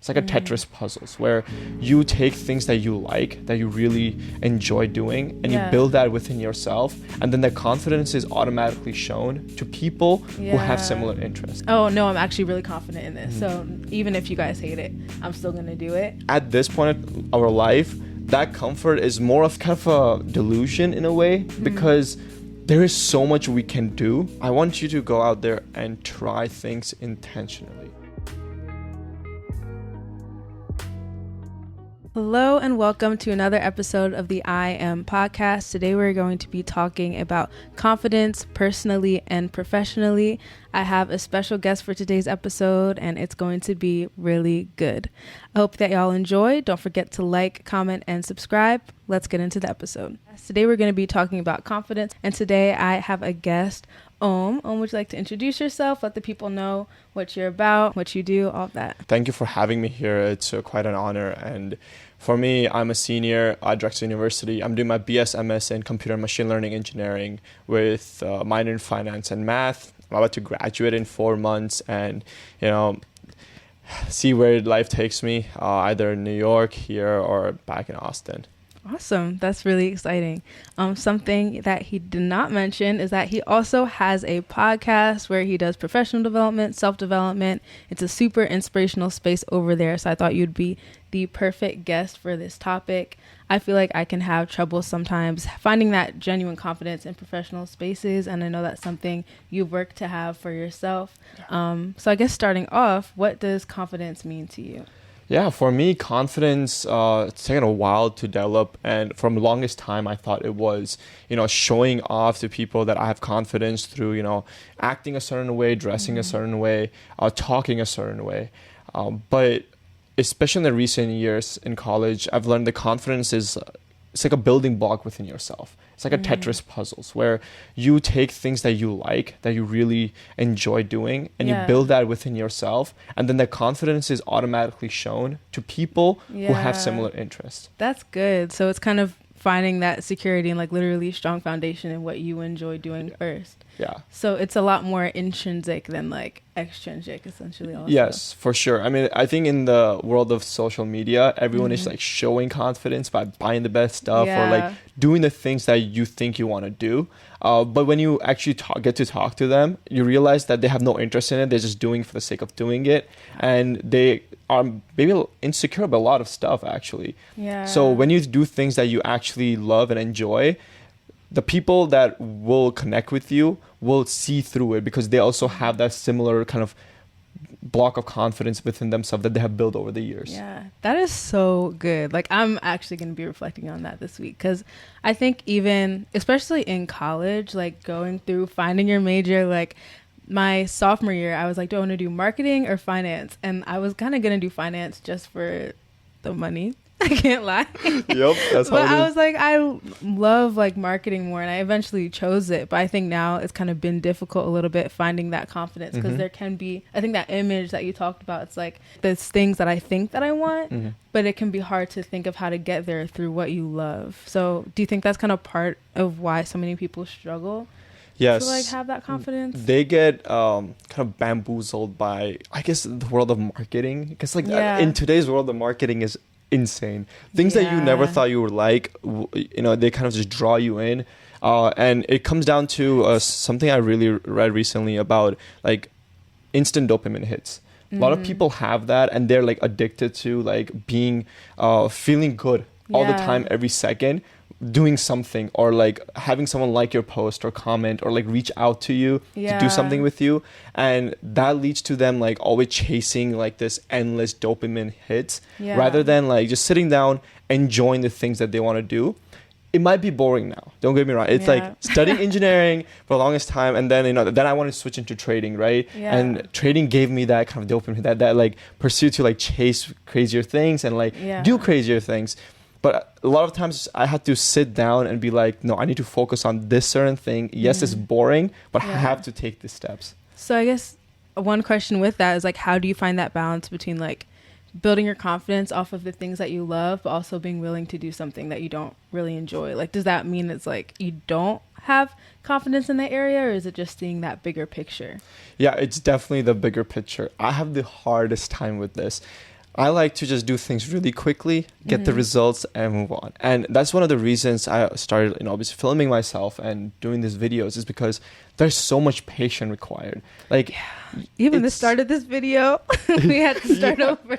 It's like a Tetris puzzles where you take things that you like, that you really enjoy doing, and you build that within yourself, and then the confidence is automatically shown to people who have similar interests. Oh no, I'm actually really confident in this. So even if you guys hate it, I'm still gonna do it. At this point of our life, that comfort is more of kind of a delusion in a way, because there is so much we can do. I want you to go out there and try things intentionally. Hello and welcome to another episode of the I Am podcast. Today we're going to be talking about confidence personally and professionally. I have a special guest for today's episode and it's going to be really good. I hope that y'all enjoy. Don't forget to like, comment, and subscribe. Let's get into the episode. Today we're going to be talking about confidence, and today I have a guest, Om, would you like to introduce yourself? Let the people know what you're about, what you do, all of that. Thank you for having me here. It's quite an honor. And for me, I'm a senior at Drexel University. I'm doing my BS/MS in computer and machine learning engineering with minor in finance and math. I'm about to graduate in 4 months and, see where life takes me, either in New York, here, or back in Austin. Awesome. That's really exciting. Something that he did not mention is that he also has a podcast where he does professional development, self-development. It's a super inspirational space over there. So I thought you'd be the perfect guest for this topic. I feel like I can have trouble sometimes finding that genuine confidence in professional spaces. And I know that's something you've worked to have for yourself. So I guess starting off, what does confidence mean to you? Yeah, for me, confidence, it's taken a while to develop. And from the longest time, I thought it was, showing off to people that I have confidence through, acting a certain way, dressing a certain way, talking a certain way. But especially in the recent years in college, I've learned that confidence it's like a building block within yourself. It's like a Tetris puzzles where you take things that you like, that you really enjoy doing, and you build that within yourself. And then the confidence is automatically shown to people who have similar interests. That's good. So it's kind of finding that security and like literally strong foundation in what you enjoy doing first. Yeah. So it's a lot more intrinsic than like extrinsic, essentially. Also. Yes, for sure. I mean, I think in the world of social media, everyone is like showing confidence by buying the best stuff or like doing the things that you think you want to do. But when you actually get to talk to them, you realize that they have no interest in it. They're just doing it for the sake of doing it. And they are maybe insecure about a lot of stuff, actually. Yeah. So when you do things that you actually love and enjoy, the people that will connect with you will see through it because they also have that similar kind of block of confidence within themselves that they have built over the years. Yeah, that is so good. Like, I'm actually going to be reflecting on that this week because I think even, especially in college, like going through finding your major, like my sophomore year, I was like, do I want to do marketing or finance? And I was kind of going to do finance just for the money. I can't lie. Yep, that's how But it is. I was like, I love like marketing more, and I eventually chose it. But I think now it's kind of been difficult a little bit finding that confidence because there can be, I think that image that you talked about, it's like there's things that I think that I want, but it can be hard to think of how to get there through what you love. So do you think that's kind of part of why so many people struggle? Yes. To like have that confidence? They get kind of bamboozled by, I guess, the world of marketing. Because like in today's world, the marketing is insane. Things that you never thought you would like, they kind of just draw you in. And it comes down to something I really read recently about like instant dopamine hits. A lot of people have that and they're like addicted to like being feeling good all the time, every second, doing something or like having someone like your post or comment or like reach out to you to do something with you, and that leads to them like always chasing like this endless dopamine hits rather than like just sitting down enjoying the things that they want to do. It might be boring now, don't get me wrong. It's like studying engineering for the longest time, and then then I wanted to switch into trading, right? And trading gave me that kind of dopamine, that like pursuit to like chase crazier things and like do crazier things. But a lot of times I had to sit down and be like, no, I need to focus on this certain thing. Yes, it's boring, but I have to take these steps. So I guess one question with that is like, how do you find that balance between like building your confidence off of the things that you love, but also being willing to do something that you don't really enjoy? Like, does that mean it's like you don't have confidence in that area, or is it just seeing that bigger picture? Yeah, it's definitely the bigger picture. I have the hardest time with this. I like to just do things really quickly, get the results, and move on. And that's one of the reasons I started, obviously filming myself and doing these videos, is because there's so much patience required. Like, even the start of this video, we had to start over.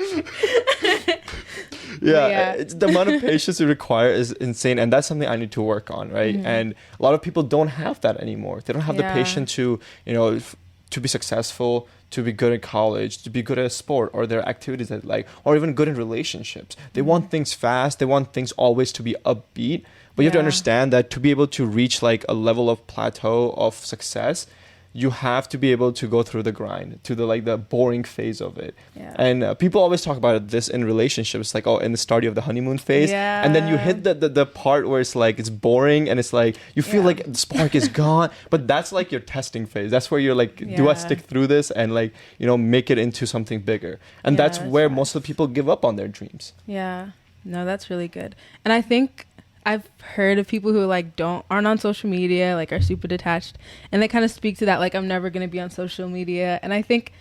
It's the amount of patience you require is insane, and that's something I need to work on, right? And a lot of people don't have that anymore. They don't have the patience to, to be successful, to be good at college, to be good at a sport or their activities that like, or even good in relationships. They want things fast. They want things always to be upbeat. But you have to understand that to be able to reach like a level of plateau of success, you have to be able to go through the grind, to the boring phase of it. And people always talk about this in relationships, like, in the start of the honeymoon phase, and then you hit the part where it's like it's boring and it's like you feel like the spark is gone, but that's like your testing phase. That's where you're like, do I stick through this and like make it into something bigger? And that's where most of the people give up on their dreams. No, that's really good. And I think I've heard of people who like aren't on social media, like are super detached, and they kind of speak to that, like, I'm never going to be on social media. And I think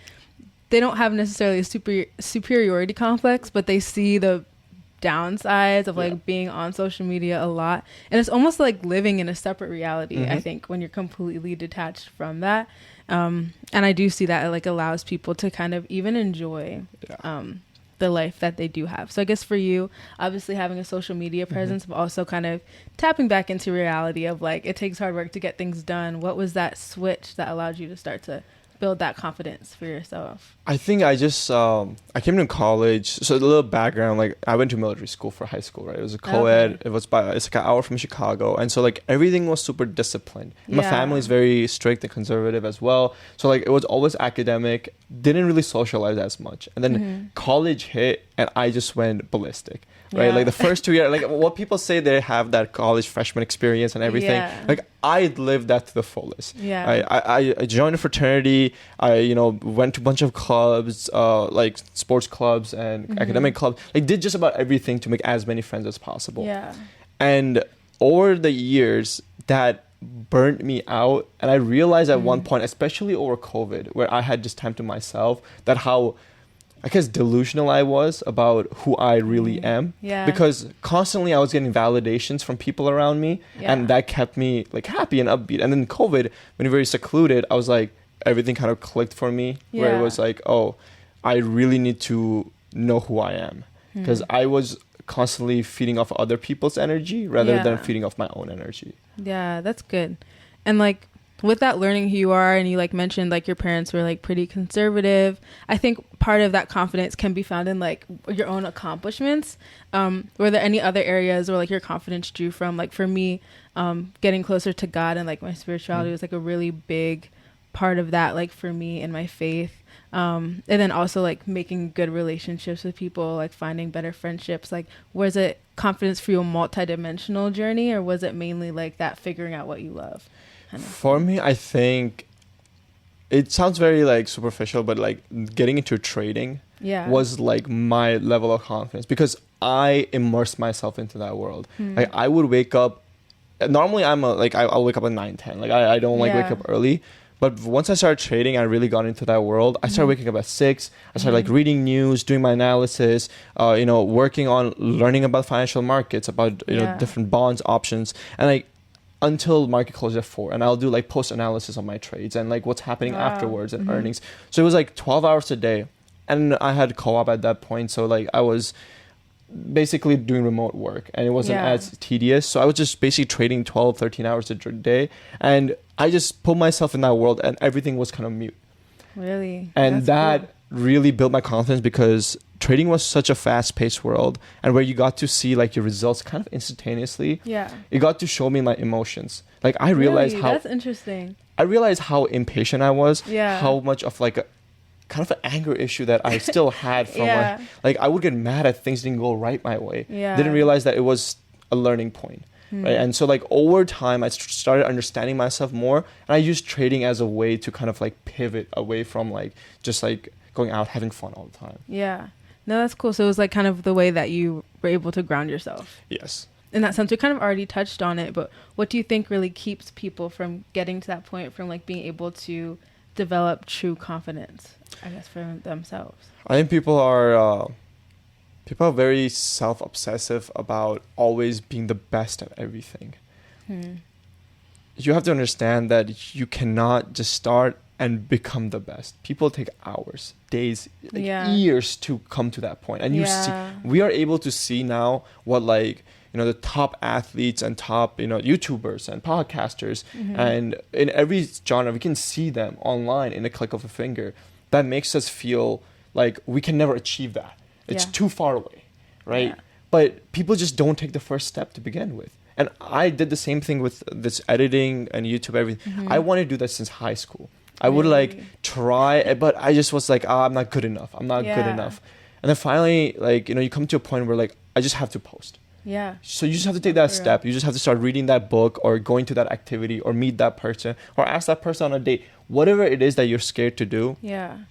they don't have necessarily a superiority complex, but they see the downsides of like being on social media a lot. And it's almost like living in a separate reality, I think, when you're completely detached from that. And I do see that it like allows people to kind of even enjoy the life that they do have. So I guess for you, obviously having a social media presence, but also kind of tapping back into reality of like, it takes hard work to get things done. What was that switch that allowed you to start to build that confidence for yourself? I think I just I came to college, so a little background, like I went to military school for high school, right? It was a co-ed. It's like an hour from Chicago, and so like everything was super disciplined. My family is very strict and conservative as well, so like it was always academic, didn't really socialize as much. And then college hit and I just went ballistic, right? Like the first 2 years, like what people say, they have that college freshman experience and everything, like I lived that to the fullest. I joined a fraternity. I went to a bunch of clubs, like sports clubs and academic clubs, like did just about everything to make as many friends as possible. And over the years that burnt me out, and I realized at one point, especially over COVID, where I had just time to myself, that how I guess delusional I was about who I really am. Because constantly I was getting validations from people around me, and that kept me like happy and upbeat. And then COVID, when you're very secluded, I was like, everything kind of clicked for me, where it was like, oh, I really need to know who I am, because I was constantly feeding off other people's energy rather than feeding off my own energy. That's good. And like with that learning who you are, and you like mentioned like your parents were like pretty conservative, I think part of that confidence can be found in like your own accomplishments. Were there any other areas where like your confidence drew from? Like for me, getting closer to God and like my spirituality was like a really big part of that, like for me and my faith. And then also like making good relationships with people, like finding better friendships. Like was it confidence for you a multi-dimensional journey, or was it mainly like that figuring out what you love? For me, I think it sounds very like superficial, but like getting into trading was like my level of confidence, because I immersed myself into that world. Like I would wake up, normally I'll wake up at 9-10, like I don't like wake up early. But once I started trading, I really got into that world. I started waking up at 6. I started like reading news, doing my analysis, working on learning about financial markets, about different bonds, options, and like until market closes at 4. And I'll do like post analysis on my trades and like what's happening afterwards and earnings. So it was like 12 hours a day, and I had co-op at that point, so like I was basically doing remote work, and it wasn't as tedious. So I was just basically trading 12-13 hours a day, and I just put myself in that world, and everything was kind of mute. Really? And that really built my confidence, because trading was such a fast-paced world, and where you got to see like your results kind of instantaneously. It got to show me my emotions. Like I realized that's interesting. I realized how impatient I was, how much of like a kind of an anger issue that I still had from like I would get mad at things didn't go right my way. Didn't realize that it was a learning point. Right. And so like over time I started understanding myself more, and I used trading as a way to kind of like pivot away from like just like going out having fun all the time. No, that's cool. So it was like kind of the way that you were able to ground yourself. Yes. In that sense, we kind of already touched on it, but what do you think really keeps people from getting to that point, from like being able to develop true confidence, I guess, for themselves? I think people are People are very self-obsessive about always being the best at everything. You have to understand that you cannot just start and become the best. People take hours, days, years to come to that point. And you see, we are able to see now what the top athletes and top, YouTubers and podcasters, and in every genre, we can see them online in a click of a finger. That makes us feel like we can never achieve that. It's too far away, right? Yeah. But people just don't take the first step to begin with. And I did the same thing with this editing and YouTube, everything. I wanted to do that since high school. I would try, but I just was like, I'm not good enough. I'm not good enough. And then finally, you come to a point where I just have to post. Yeah. So you just have to take that step. You just have to start reading that book or going to that activity or meet that person or ask that person on a date. Whatever it is that you're scared to do,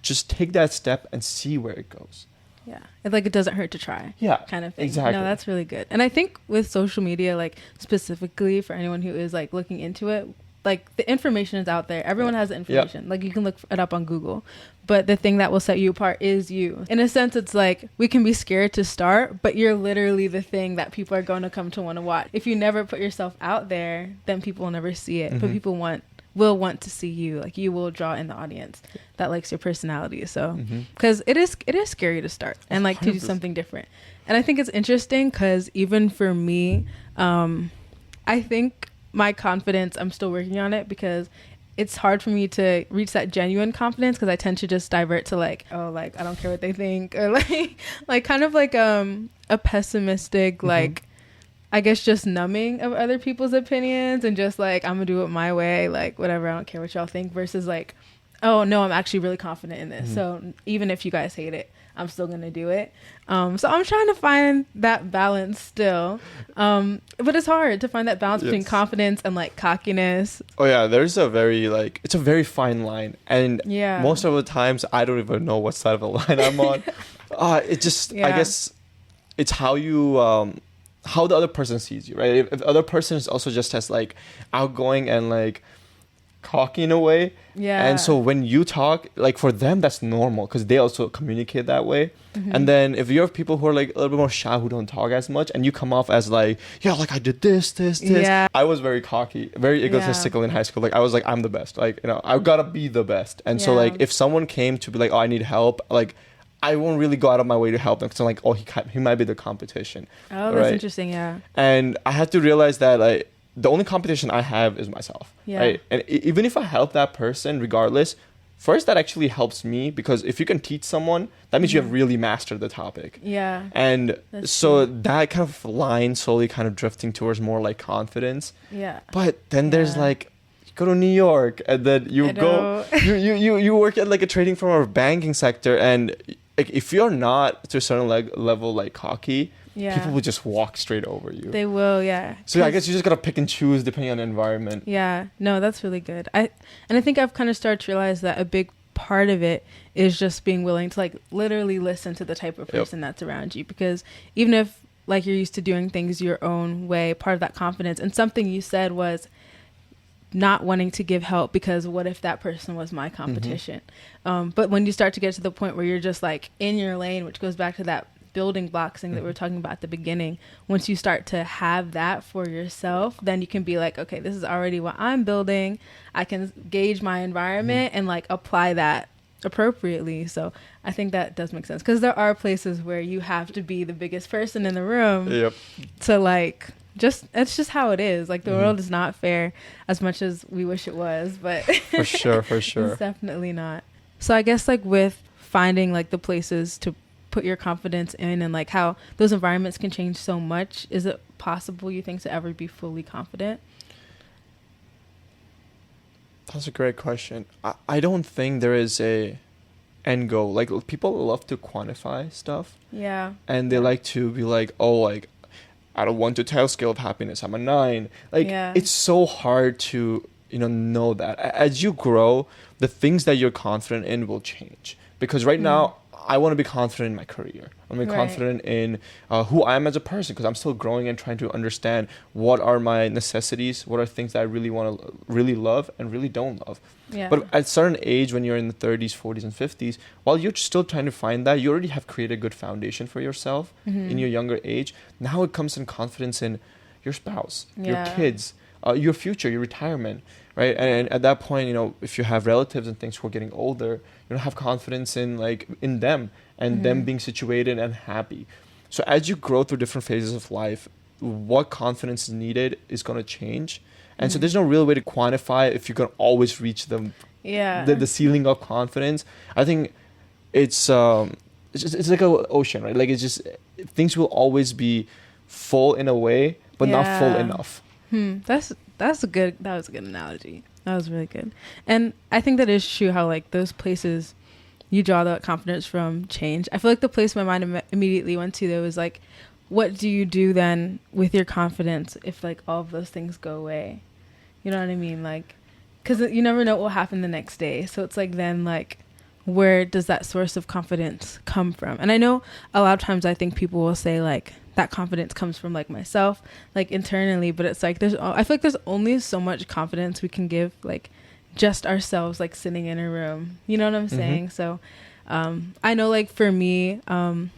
just take that step and see where it goes. Yeah. It doesn't hurt to try. Yeah. Kind of thing. Exactly. No, that's really good. And I think with social media, specifically for anyone who is looking into it, the information is out there. Everyone has the information. You can look it up on Google. But the thing that will set you apart is you. In a sense, it's we can be scared to start, but you're literally the thing that people are going to come to want to watch. If you never put yourself out there, then people will never see it. But people will want to see you. You will draw in the audience that likes your personality. So, because it is scary to start and to do something different. And I think it's interesting because even for me, I think my confidence, I'm still working on it because it's hard for me to reach that genuine confidence because I tend to just divert to I don't care what they think, or kind of a pessimistic, I guess just numbing of other people's opinions and just I'm gonna do it my way, whatever, I don't care what y'all think, versus oh no, I'm actually really confident in this. So even if you guys hate it, I'm still gonna do it. So I'm trying to find that balance still. But it's hard to find that balance between confidence and cockiness. Oh yeah, there's a very it's a very fine line. And most of the times I don't even know what side of the line I'm on. It just I guess it's how you how the other person sees you, right? If the other person is also just as outgoing and cocky in a way, and so when you talk, for them that's normal because they also communicate that way. And then if you have people who are a little bit more shy, who don't talk as much, and you come off as I did this. I was very cocky, very egotistical in high school. I was I'm the best, I've got to be the best. And so if someone came to be oh, I need help, I won't really go out of my way to help them because I'm oh, he might be the competition. Oh, that's interesting. Yeah. And I had to realize that the only competition I have is myself. Right. And even if I help that person, regardless, first that actually helps me because if you can teach someone, that means you have really mastered the topic. Yeah. And so that kind of line slowly kind of drifting towards more confidence. Yeah. But then there's go to New York and then you go you work at a trading firm or banking sector, and if you're not to a certain level cocky, people will just walk straight over you. They will, yeah. So I guess you just gotta pick and choose depending on the environment. Yeah, no, that's really good. I think I've kind of started to realize that a big part of it is just being willing to literally listen to the type of person that's around you, because even if you're used to doing things your own way, part of that confidence, and something you said was not wanting to give help because what if that person was my competition? But when you start to get to the point where you're just in your lane, which goes back to that building blocks thing that we were talking about at the beginning, once you start to have that for yourself, then you can be okay, this is already what I'm building. I can gauge my environment and apply that appropriately. So I think that does make sense, because there are places where you have to be the biggest person in the room to it's just how it is. The world is not fair as much as we wish it was, but for sure it's definitely not. So I guess with finding the places to put your confidence in and how those environments can change so much, is it possible, you think, to ever be fully confident? That's a great question. I don't think there is a end goal. People love to quantify stuff, and they like to be I don't want to tell scale of happiness, I'm a 9. It's so hard to know that as you grow, the things that you're confident in will change, because right now I want to be confident in my career. I want to be confident in who I am as a person, because I'm still growing and trying to understand what are my necessities, what are things that I really want to really love and really don't love. Yeah. But at a certain age, when you're in the 30s, 40s, and 50s, while you're still trying to find that, you already have created a good foundation for yourself in your younger age. Now it comes in confidence in your spouse, your kids, your future, your retirement, right? And at that point, you know, if you have relatives and things who are getting older, you don't have confidence in them and them being situated and happy. So as you grow through different phases of life, what confidence is needed is going to change. And so there's no real way to quantify if you can always reach the ceiling of confidence. I think it's like an ocean, right? Like, it's just, things will always be full in a way, but not full enough. That was a good analogy. That was really good. And I think that is true, how like those places you draw that confidence from change. I feel like the place my mind immediately went to, there was like, what do you do then with your confidence if like all of those things go away? You know what I mean? Like, because you never know what will happen the next day. So it's like, then like, where does that source of confidence come from? And I know a lot of times I think people will say like, that confidence comes from like myself, like internally, but it's like, I feel like there's only so much confidence we can give like just ourselves, like sitting in a room. You know what I'm saying? So I know like for me, I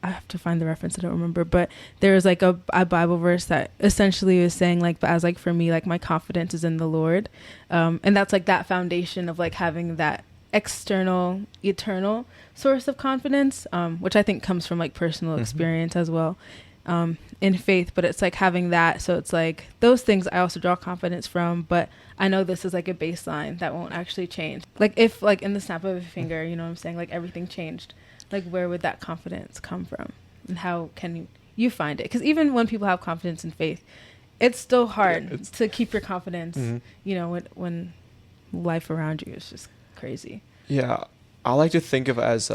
have to find the reference, I don't remember, but there was like a Bible verse that essentially was saying like, but as like for me, like my confidence is in the Lord. And that's like that foundation of like having that external, eternal source of confidence, which I think comes from like personal experience as well, in faith. But it's like having that, so it's like those things I also draw confidence from, but I know this is like a baseline that won't actually change. Like if like in the snap of a finger, you know what I'm saying, like everything changed, like where would that confidence come from, and how can you find it? Because even when people have confidence in faith, it's still hard to keep your confidence, you know, when life around you is just crazy. Yeah, I like to think of as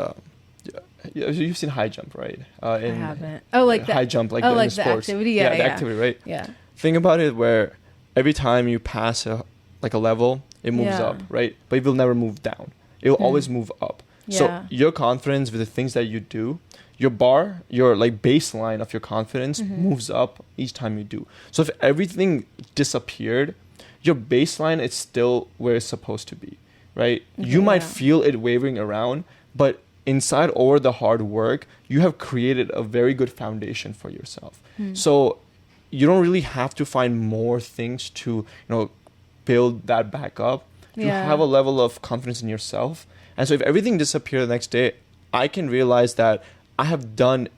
you've seen high jump, right? I haven't. Oh, like high jump, like like in the sports. Activity. The activity, right? Yeah. Think about it, where every time you pass a level, it moves up, right? But it will never move down. It will always move up. Yeah. So your confidence with the things that you do, your bar, your like baseline of your confidence moves up each time you do. So if everything disappeared, your baseline is still where it's supposed to be, right? You might feel it wavering around, but inside, over the hard work, you have created a very good foundation for yourself. So you don't really have to find more things to, you know, build that back up. You have a level of confidence in yourself. And so if everything disappeared the next day, I can realize that I have done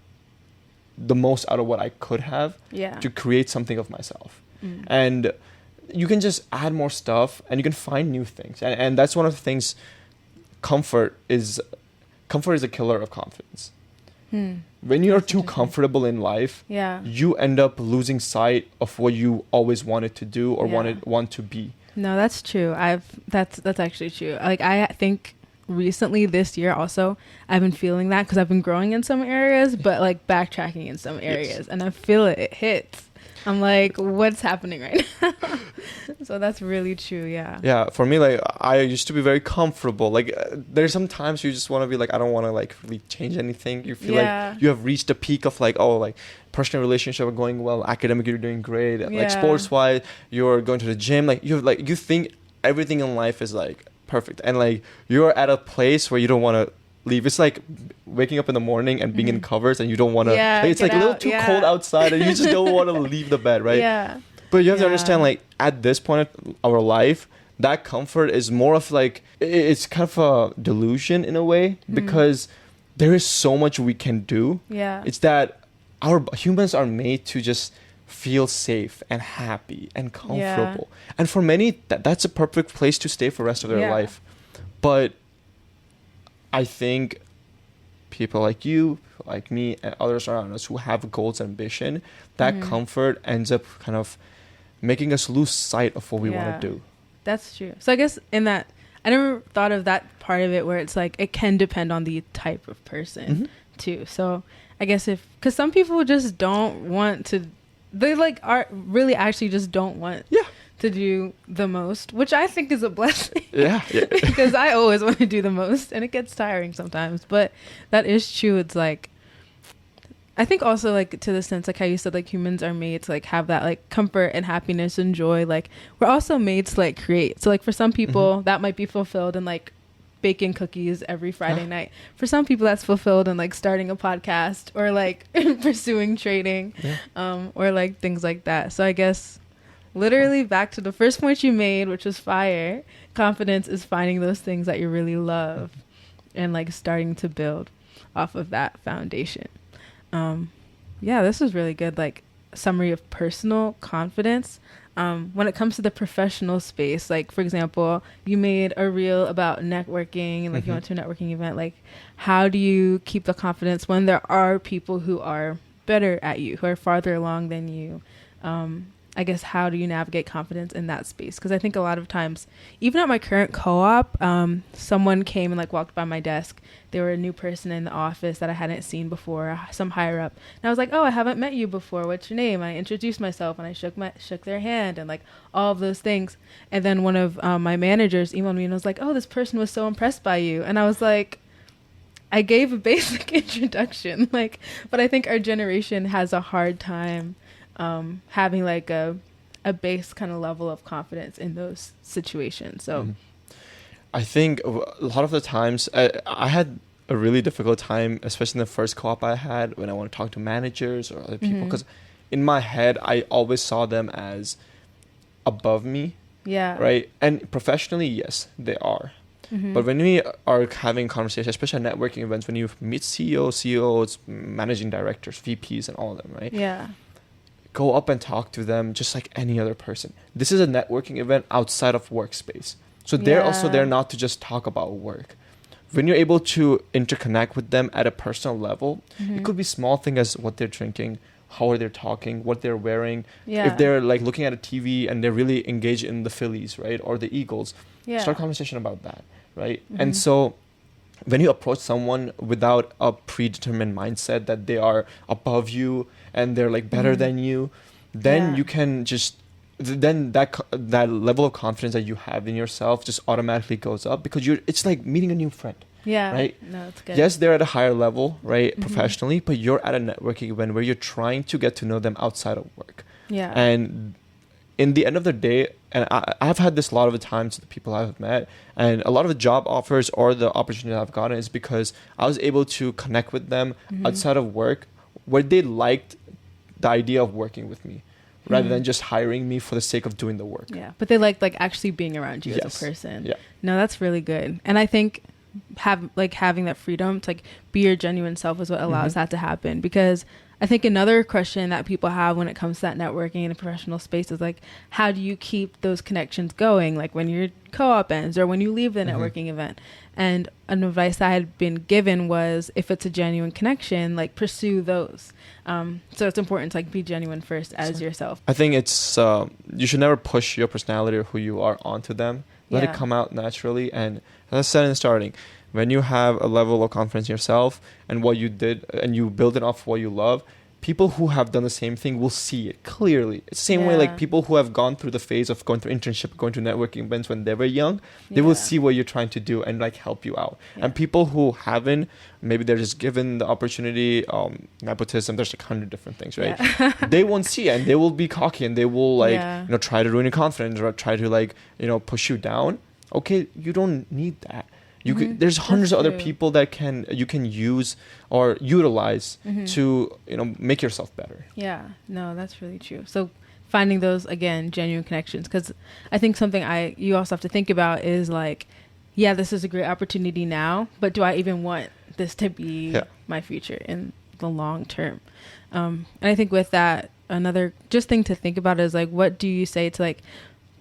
the most out of what I could have to create something of myself. And you can just add more stuff and you can find new things. And that's one of the things, comfort is a killer of confidence. When you're too comfortable in life, you end up losing sight of what you always wanted to do or want to be. No, that's true. That's actually true. Like I think recently this year also I've been feeling that, because I've been growing in some areas but like backtracking in some areas, and I feel it hits. I'm like, what's happening right now? So that's really true. Yeah, for me, like I used to be very comfortable. Like there's some times you just want to be like, I don't want to like really change anything. You feel like you have reached a peak of like, oh, like personal relationship are going well, academically you're doing great, like sports wise you're going to the gym, like you think everything in life is like perfect, and like you're at a place where you don't want to leave. It's like waking up in the morning and being in covers and you don't want to, like, it's like a little too cold outside and you just don't want to leave the bed, right? But you have to understand, like at this point of our life, that comfort is more of like, it's kind of a delusion in a way, because there is so much we can do. It's that our humans are made to just feel safe and happy and comfortable, and for many that's a perfect place to stay for the rest of their life. But I think people like you, like me, and others around us who have goals and ambition, that comfort ends up kind of making us lose sight of what we want to do. That's true. So I guess in that, I never thought of that part of it where it's like it can depend on the type of person too. So I guess because some people just don't want to, they like are really actually just don't want to do the most, which I think is a blessing. Yeah. Because I always want to do the most, and it gets tiring sometimes. But that is true. It's like, I think also like to the sense like how you said like humans are made to like have that like comfort and happiness and joy. Like we're also made to like create. So like for some people that might be fulfilled in like baking cookies every Friday night. For some people that's fulfilled in like starting a podcast or like pursuing trading, or like things like that. So I guess literally back to the first point you made, which was fire. Confidence is finding those things that you really love and like starting to build off of that foundation. Yeah, this was really good, like summary of personal confidence. When it comes to the professional space, like for example, you made a reel about networking and like you went to a networking event. Like how do you keep the confidence when there are people who are better at you, who are farther along than you? I guess how do you navigate confidence in that space? Because I think a lot of times, even at my current co-op, someone came and like walked by my desk. They were a new person in the office that I hadn't seen before, some higher up. And I was like, oh, I haven't met you before. What's your name? And I introduced myself and I shook their hand and like all of those things. And then one of my managers emailed me and was like, oh, this person was so impressed by you. And I was like, I gave a basic introduction, like, but I think our generation has a hard time having like a base kind of level of confidence in those situations. So I think a lot of the times I had a really difficult time, especially in the first co-op I had, when I want to talk to managers or other people, because in my head I always saw them as above me. Yeah. Right. And professionally, yes, they are. But when we are having conversations, especially at networking events, when you meet CEOs, managing directors, VPs, and all of them, right? Yeah. Go up and talk to them just like any other person. This is a networking event outside of workspace. So they're also there not to just talk about work. When you're able to interconnect with them at a personal level, it could be small things as what they're drinking, how are they talking, what they're wearing. Yeah. If they're like looking at a TV and they're really engaged in the Phillies, right? Or the Eagles, start a conversation about that, right? And so when you approach someone without a predetermined mindset that they are above you and they're like better than you, then you can just, then that level of confidence that you have in yourself just automatically goes up, because it's like meeting a new friend. Yeah. Right. No, that's good. Yes, they're at a higher level, right, professionally, but you're at a networking event where you're trying to get to know them outside of work. Yeah. And in the end of the day, and I've had this a lot of the times with the people I've met, and a lot of the job offers or the opportunity I've gotten is because I was able to connect with them outside of work, where they liked the idea of working with me rather than just hiring me for the sake of doing the work. Yeah, but they liked like actually being around you as a person. Yeah. No, that's really good. And I think having that freedom to like be your genuine self is what allows that to happen. Because I think another question that people have when it comes to that networking in a professional space is like, how do you keep those connections going? Like when your co-op ends or when you leave the networking event. And an advice I had been given was, if it's a genuine connection, like pursue those. So it's important to like be genuine first as yourself. I think it's, you should never push your personality or who you are onto them. Let it come out naturally. And as I said in the starting, when you have a level of confidence in yourself and what you did, and you build it off what you love, people who have done the same thing will see it clearly. It's the same way like people who have gone through the phase of going through internship, going to networking events when they were young, they will see what you're trying to do and like help you out. And people who haven't, maybe they're just given the opportunity, nepotism, there's like 100 different things, right? They won't see it and they will be cocky and they will like, try to ruin your confidence or try to like, push you down. Okay, you don't need that. You could, there's hundreds of other people that you can use or utilize to make yourself better. Yeah, no, that's really true. So finding those, again, genuine connections, because I think something you also have to think about is like, yeah, this is a great opportunity now, but do I even want this to be my future in the long term? And I think with that, another just thing to think about is like, what do you say to like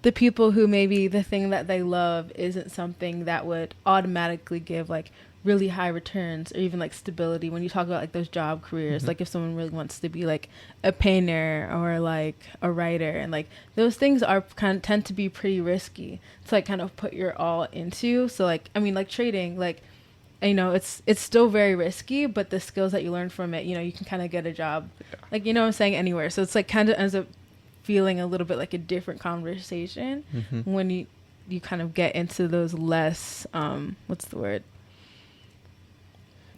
the people who maybe the thing that they love isn't something that would automatically give like really high returns or even like stability? When you talk about like those job careers, like if someone really wants to be like a painter or like a writer, and like those things are tend to be pretty risky to like kind of put your all into. So like, I mean, like trading, like, it's still very risky, but the skills that you learn from it, you can kind of get a job, like, I'm saying, anywhere. So it's like kind of ends up feeling a little bit like a different conversation when you kind of get into those less what's the word,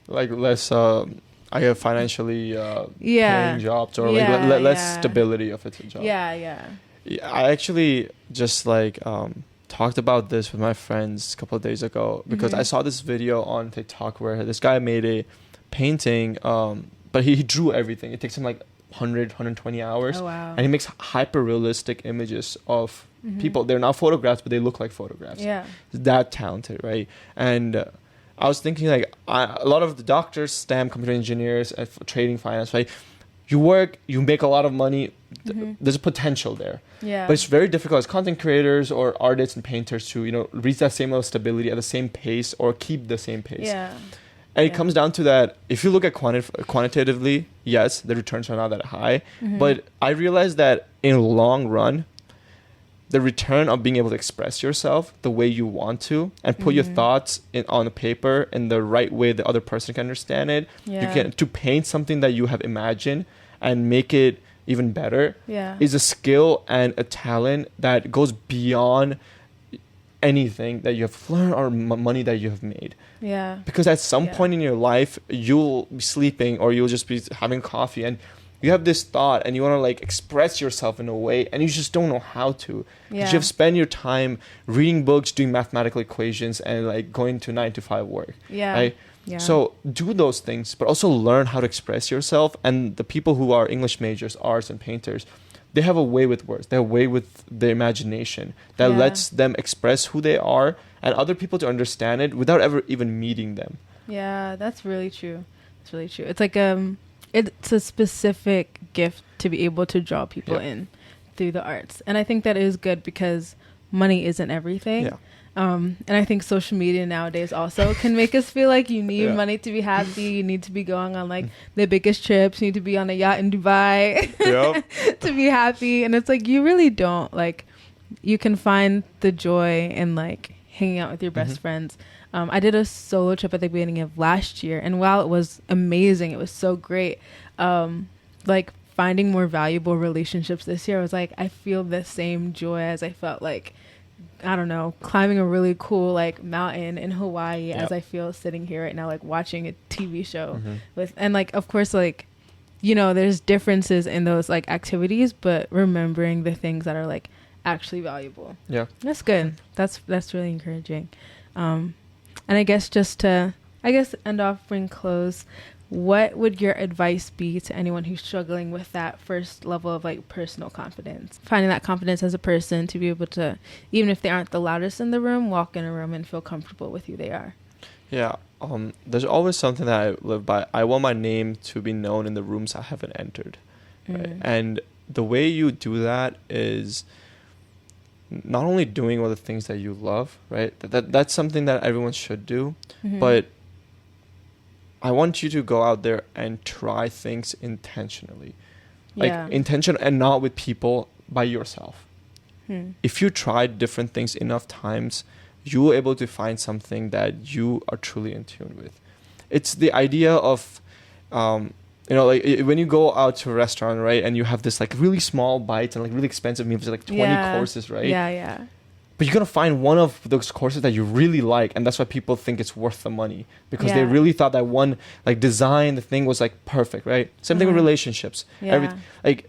like less I have financially paying jobs, or like less stability of it's a job. Yeah, I actually just like talked about this with my friends a couple of days ago because I saw this video on TikTok where this guy made a painting, but he drew everything. It takes him like 120 hours. Oh, wow. And he makes hyper realistic images of people. They're not photographs, but they look like photographs. Yeah. That talented, right? And I was thinking like a lot of the doctors, STEM, computer engineers, trading, finance, right? You work, you make a lot of money. There's a potential there. Yeah. But it's very difficult as content creators or artists and painters to, you know, reach that same level of stability at the same pace or keep the same pace. Yeah. And it comes down to that. If you look at quantitatively, yes, the returns are not that high. But I realized that in the long run, the return of being able to express yourself the way you want to and put your thoughts on the paper in the right way the other person can understand it. You can to paint something that you have imagined and make it even better is a skill and a talent that goes beyond anything that you have learned or money that you have made. Yeah. Because at some point in your life, you'll be sleeping or you'll just be having coffee and you have this thought and you want to like express yourself in a way and you just don't know how to. Because you have spent your time reading books, doing mathematical equations and like going to 9-to-5 work. Yeah. Right? Yeah. So do those things, but also learn how to express yourself. And the people who are English majors, arts and painters, they have a way with words. They have a way with their imagination that lets them express who they are and other people to understand it without ever even meeting them. Yeah, that's really true. It's really true. It's like it's a specific gift to be able to draw people in through the arts. And I think that is good because money isn't everything. Yeah. And I think social media nowadays also can make us feel like you need money to be happy. You need to be going on like the biggest trips. You need to be on a yacht in Dubai to be happy. And it's like, you really don't. Like, you can find the joy in like hanging out with your best friends. I did a solo trip at the beginning of last year. And while it was amazing, it was so great. Like finding more valuable relationships this year, I was like, I feel the same joy as I felt like, I don't know, climbing a really cool like mountain in Hawaii as I feel sitting here right now, like watching a TV show with, and like, of course, like, you know, there's differences in those like activities, but remembering the things that are like actually valuable. Yeah. That's good. That's really encouraging. And I guess just to, end off, bring close, what would your advice be to anyone who's struggling with that first level of like personal confidence, finding that confidence as a person to be able to, even if they aren't the loudest in the room, walk in a room and feel comfortable with who they are? Yeah. There's always something that I live by. I want my name to be known in the rooms I haven't entered. Right? And the way you do that is not only doing all the things that you love, right? That's something that everyone should do, but I want you to go out there and try things intentionally. Like intention and not with people, by yourself. If you tried different things enough times, you will able to find something that you are truly in tune with. It's the idea of, you know, like when you go out to a restaurant, right, and you have this like really small bites and like really expensive meals, like 20 courses, right? Yeah. But you're going to find one of those courses that you really like. And that's why people think it's worth the money. Because they really thought that one, like, design, the thing was, like, perfect, right? Same thing with relationships. Like,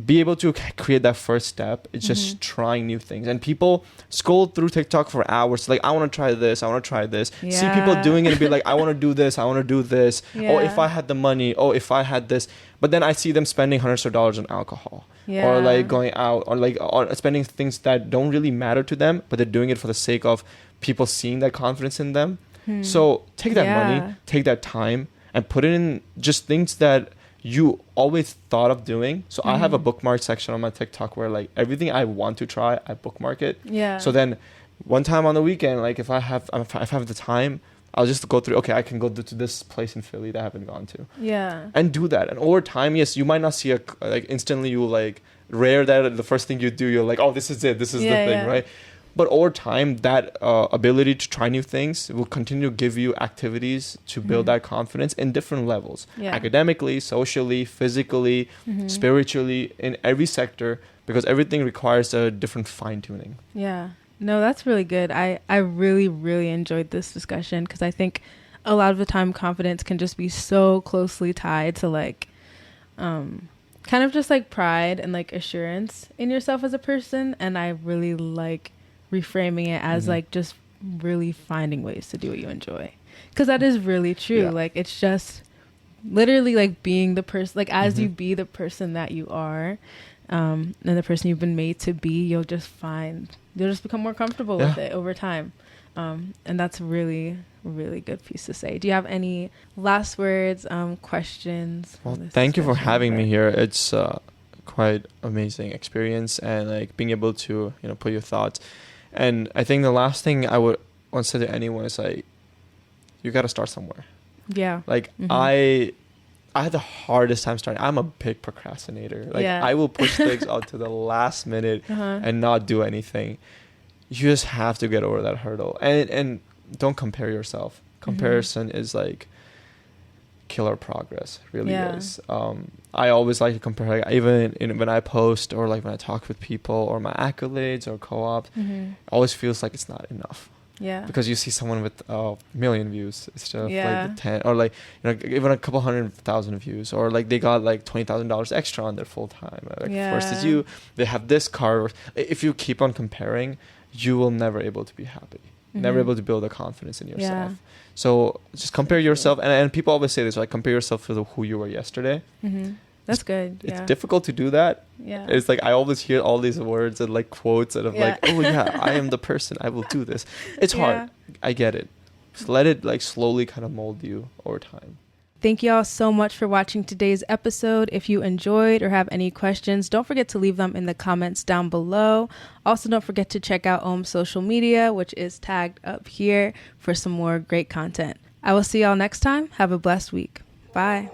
be able to create that first step. It's just trying new things. And people scroll through TikTok for hours. Like, I want to try this. I want to try this. See people doing it and be like, I want to do this. I want to do this. Oh, if I had the money. Oh, if I had this. But then I see them spending hundreds of dollars on alcohol. Or like going out or like or spending things that don't really matter to them, but they're doing it for the sake of people seeing that confidence in them. So take that money, take that time and put it in just things that you always thought of doing. So I have a bookmark section on my TikTok where like everything I want to try, I bookmark it. So then one time on the weekend, like if I have the time, I'll just go through, okay, I can go to this place in Philly that I haven't gone to. And do that. And over time, yes, you might not see like instantly you like rare that the first thing you do, you're like, oh, this is it. This is the thing, right? But over time, that ability to try new things will continue to give you activities to build that confidence in different levels. Academically, socially, physically, spiritually, in every sector. because everything requires a different fine tuning. Yeah. No, that's really good. I really, really enjoyed this discussion because I think a lot of the time confidence can just be so closely tied to like kind of just like pride and like assurance in yourself as a person. And I really like reframing it as like just really finding ways to do what you enjoy, because that is really true. Like it's just literally like being the person, like as you be the person that you are, and the person you've been made to be, you'll just become more comfortable with it over time. And that's really, really good piece to say. Do you have any last words, questions? Well, thank you for having me here. It's quite amazing experience, and like being able to, you know, put your thoughts. And I think the last thing I would want to say to anyone is like, you got to start somewhere. Yeah. Like I had the hardest time starting. I'm a big procrastinator. Like I will push things out to the last minute and not do anything. You just have to get over that hurdle, and don't compare yourself. Comparison is like killer progress, really is. I always like to compare, like, even when I post or like when I talk with people or my accolades or co-ops, it always feels like it's not enough. Yeah. Because you see someone with a million views, it's just like 10 or like, you know, even a couple 100,000 views, or like they got like $20,000 extra on their full time. Like versus you, they have this car. If you keep on comparing, you will never able to be happy. Never able to build a confidence in yourself. So just compare yourself, and people always say this, like compare yourself to who you were yesterday. That's good. It's difficult to do that. It's like I always hear all these words and like quotes and I'm like, oh yeah, I am the person, I will do this. It's hard. I get it. Just let it like slowly kind of mold you over time. Thank you all so much for watching today's episode. If you enjoyed or have any questions, don't forget to leave them in the comments down below. Also, don't forget to check out Om's social media, which is tagged up here, for some more great content. I will see y'all next time. Have a blessed week. Bye.